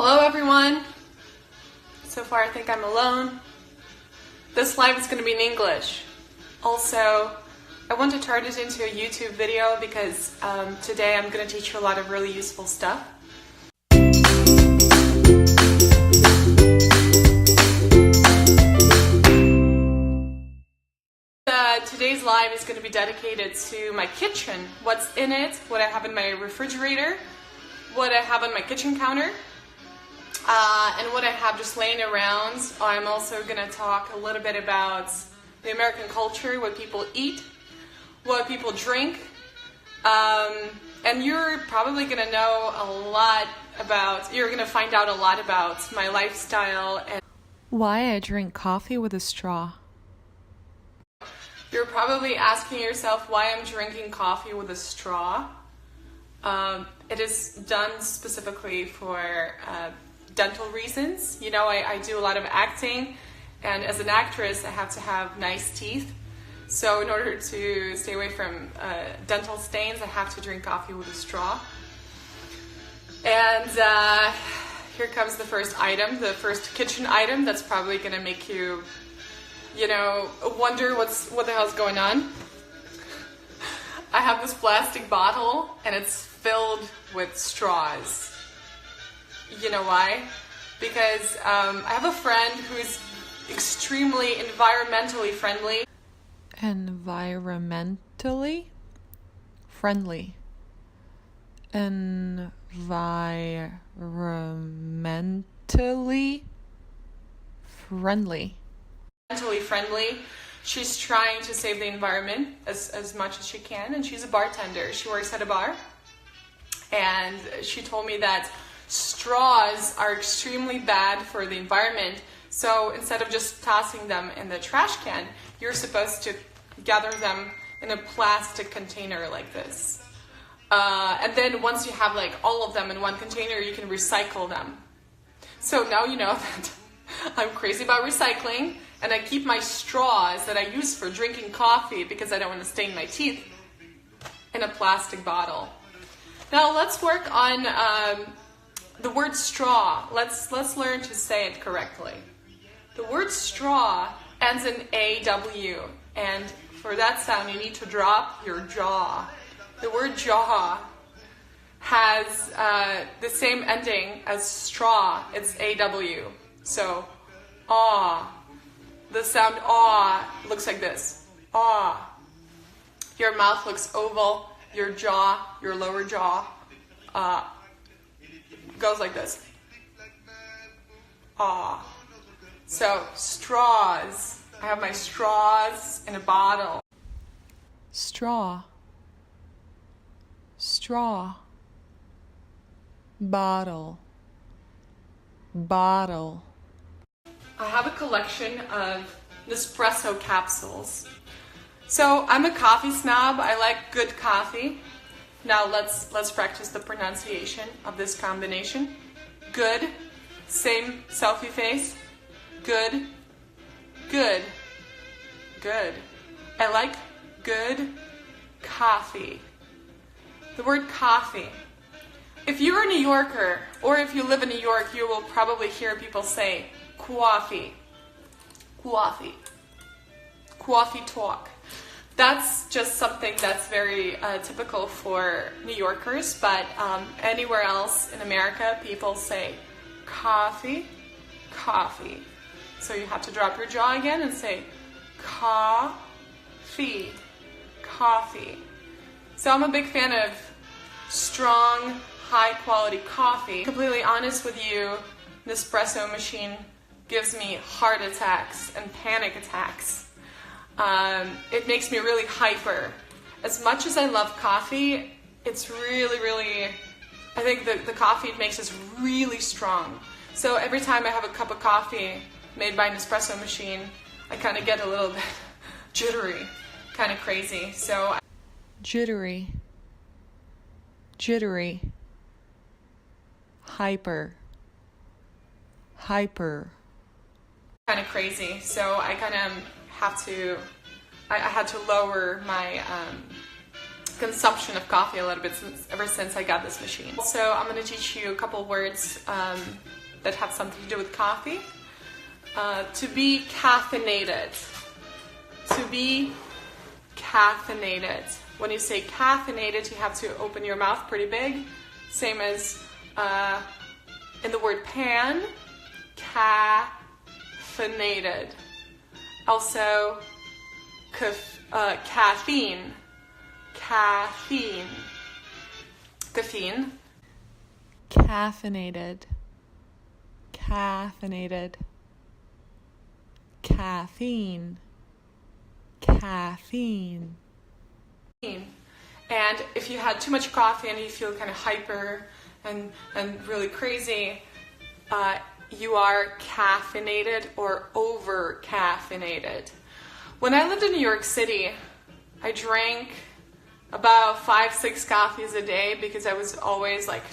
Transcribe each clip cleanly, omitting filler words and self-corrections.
Hello everyone. So far I think I'm alone. This live is going to be in English. Also, I want to turn it into a YouTube video because today I'm going to teach you a lot of really useful stuff. Today's live is going to be dedicated to my kitchen, what's in it, what I have in my refrigerator, what I have on my kitchen counter, and what I have just laying around. I'm also going to talk a little bit about the American culture, what people eat, what people drink, and you're probably going to know a lot about, you're going to find out a lot about my lifestyle and why I drink coffee with a straw. You're probably asking yourself why I'm drinking coffee with a straw. It is done specifically for dental reasons. You know, I do a lot of acting, and as an actress I have to have nice teeth. So in order to stay away from dental stains, I have to drink coffee with a straw. And here comes the first item, the first kitchen item that's probably going to make you wonder what the hell's going on. I have this plastic bottle and it's filled with straws. You know why? Because I have a friend who's extremely environmentally friendly. Environmentally friendly. Environmentally friendly. Mentally friendly. She's trying to save the environment as much as she can, and she's a bartender. She works at a bar, and she told me that straws are extremely bad for the environment. So instead of just tossing them in the trash can, you're supposed to gather them in a plastic container like this. And then once you have like all of them in one container, you can recycle them. So now you know that I'm crazy about recycling, and I keep my straws that I use for drinking coffee because I don't want to stain my teeth in a plastic bottle. Now let's work on the word straw. Let's learn to say it correctly. The word straw ends in AW, and for that sound you need to drop your jaw. The word jaw has the same ending as straw. It's AW. So, aw. The sound aw looks like this. Aw. Your mouth looks oval. Your jaw, your lower jaw, goes like this. Aw. So, straws. I have my straws in a bottle. Straw. Straw. Bottle. Bottle. I have a collection of Espresso capsules. So I'm a coffee snob. I like good coffee. Now let's practice the pronunciation of this combination. Good. Same selfie face. Good. Good. Good. I like good coffee. The word coffee. If you're a New Yorker, or if you live in New York, you will probably hear people say coffee, coffee, coffee talk. That's just something that's very typical for New Yorkers, but anywhere else in America, people say coffee, coffee. So you have to drop your jaw again and say coffee, coffee. So I'm a big fan of strong, high quality coffee. Completely honest with you, the espresso machine gives me heart attacks and panic attacks. It makes me really hyper. As much as I love coffee, it's really, I think the coffee it makes is really strong. So every time I have a cup of coffee made by an espresso machine, I kind of get a little bit jittery, kind of crazy. So Jittery. Jittery. Hyper. Hyper. Kind of crazy. So I kind of have to, I had to lower my consumption of coffee a little bit ever since I got this machine. So I'm going to teach you a couple words that have something to do with coffee. To be caffeinated. To be caffeinated. When you say caffeinated, you have to open your mouth pretty big. Same as in the word pan. Caffeinated. Also, caffeine. Caffeine. Caffeine. Caffeinated. Caffeinated. Caffeine. Caffeine. And if you had too much coffee and you feel kind of hyper and really crazy, you are caffeinated or over caffeinated. When I lived in New York City, I drank about 5-6 coffees a day because I was always like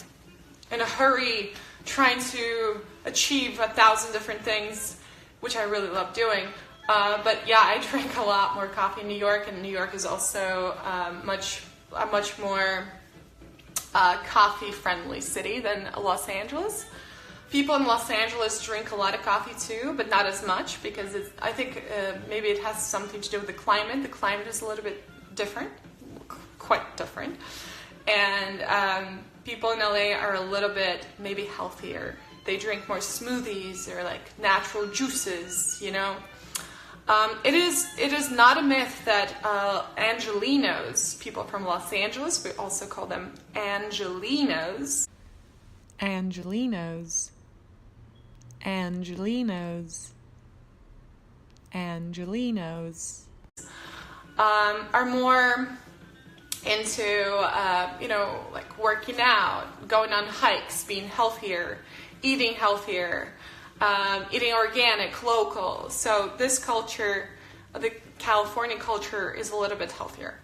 in a hurry trying to achieve 1,000 different things, which I really love doing. But yeah, I drank a lot more coffee in New York, and New York is also a much more coffee-friendly city than Los Angeles. People in Los Angeles drink a lot of coffee too, but not as much because I think maybe it has something to do with the climate. The climate is a little bit different, quite different. And people in LA are a little bit maybe healthier. They drink more smoothies or like natural juices, you know. It is not a myth that Angelenos, people from Los Angeles, we also call them Angelenos. Angelenos. Angelenos. Angelenos. Are more into, like working out, going on hikes, being healthier, eating healthier, eating organic, local. So this culture, the California culture, is a little bit healthier.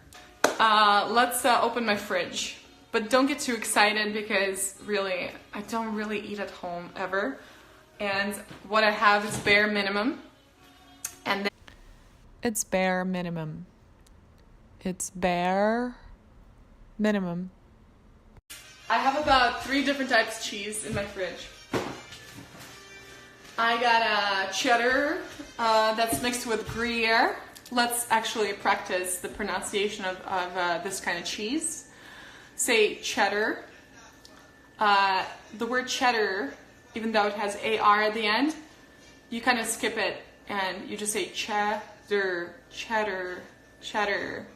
Let's open my fridge. But don't get too excited because really, I don't really eat at home ever. And what I have is bare minimum. And then It's bare minimum. It's bare minimum. I have about 3 different types of cheese in my fridge. I got a cheddar that's mixed with Gruyere. Let's actually practice the pronunciation of this kind of cheese. Say cheddar. The word cheddar, even though it has AR at the end, you kind of skip it and you just say cheddar, cheddar, cheddar.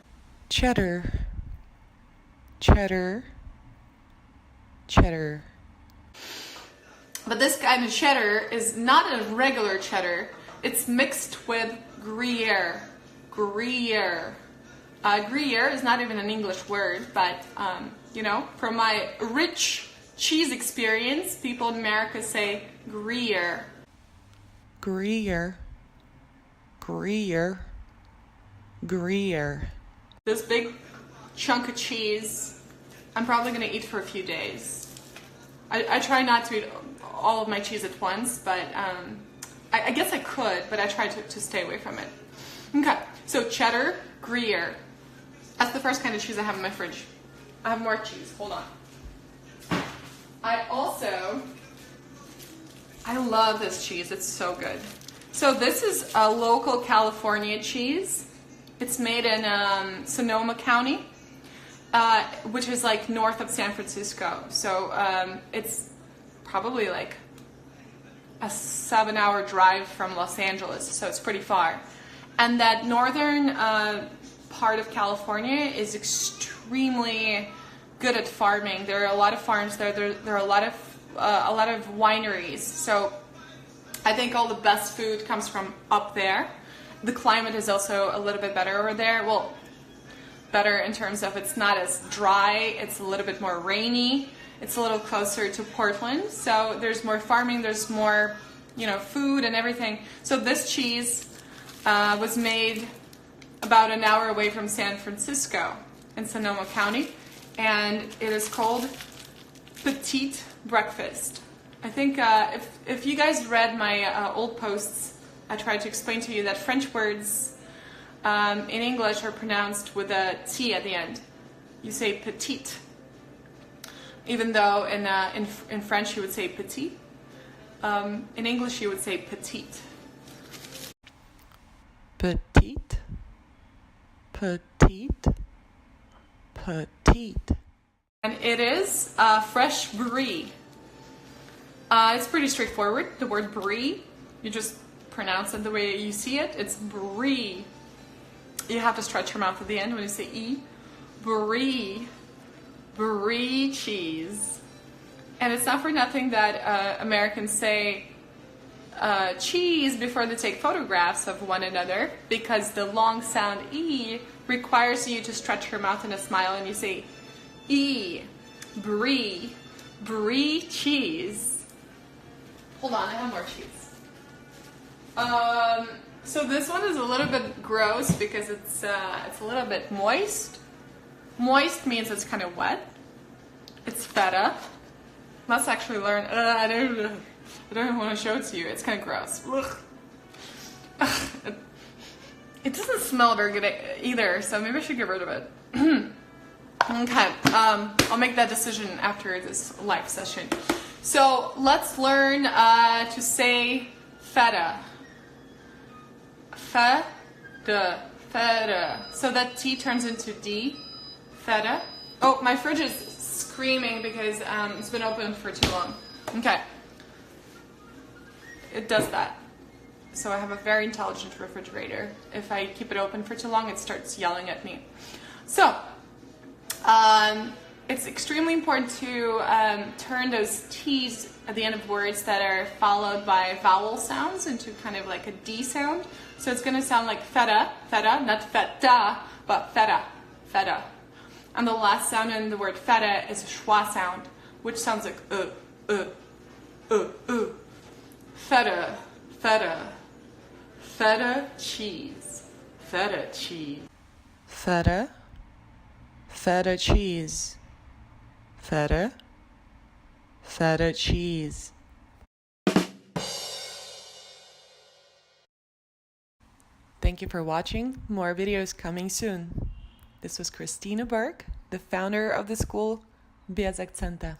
Cheddar. Cheddar. Cheddar. But this kind of cheddar is not a regular cheddar. It's mixed with Gruyere. Gruyere. Gruyere is not even an English word, but, from my rich cheese experience, people in America say Gruyere. Gruyere. Gruyere. Gruyere. This big chunk of cheese, I'm probably going to eat for a few days. I try not to eat all of my cheese at once, but I guess I could, but I try to stay away from it. Okay, so cheddar, Gruyere. That's the first kind of cheese I have in my fridge. I have more cheese. Hold on. I love this cheese. It's so good. So this is a local California cheese. It's made in Sonoma County, which is like north of San Francisco. So it's probably like a 7-hour drive from Los Angeles. So it's pretty far. And that northern part of California is extremely good at farming. There are a lot of farms there. There are a lot of wineries. So I think all the best food comes from up there. The climate is also a little bit better over there. Well, better in terms of it's not as dry. It's a little bit more rainy. It's a little closer to Portland. So there's more farming. There's more, food and everything. So this cheese was made about an hour away from San Francisco in Sonoma County, and it is called Petite Breakfast. I think if you guys read my old posts, I tried to explain to you that French words in English are pronounced with a T at the end. you say petite. Even though in French you would say petit, in English you would say petite. Petite, petite, petite. And it is fresh Brie. It's pretty straightforward. The word Brie, you just pronounce it the way you see it. It's Brie. You have to stretch your mouth at the end when you say E. Brie. Brie cheese. And it's not for nothing that Americans say cheese before they take photographs of one another, because the long sound E requires you to stretch your mouth in a smile and you say E. Brie. Brie cheese. Hold on, I have more cheese. So this one is a little bit gross because it's a little bit moist. Moist means it's kind of wet. It's feta. Let's actually learn. I don't want to show it to you. It's kind of gross. Ugh. It doesn't smell very good either, so maybe I should get rid of it. Okay, I'll make that decision after this live session. So let's learn to say feta. Feta. Feta. So that T turns into D. Feta. Oh, my fridge is screaming because it's been open for too long. Okay. It does that. So I have a very intelligent refrigerator. If I keep it open for too long, it starts yelling at me. So, it's extremely important to turn those T's at the end of words that are followed by vowel sounds into kind of like a D sound. So it's going to sound like feta, feta, not feta, but feta, feta. And the last sound in the word feta is a schwa sound, which sounds like feta, feta, feta cheese, feta cheese. Feta, feta cheese, feta, feta cheese. Thank you for watching. More videos coming soon. This was Christina Burke, the founder of the school Bez Akcenta.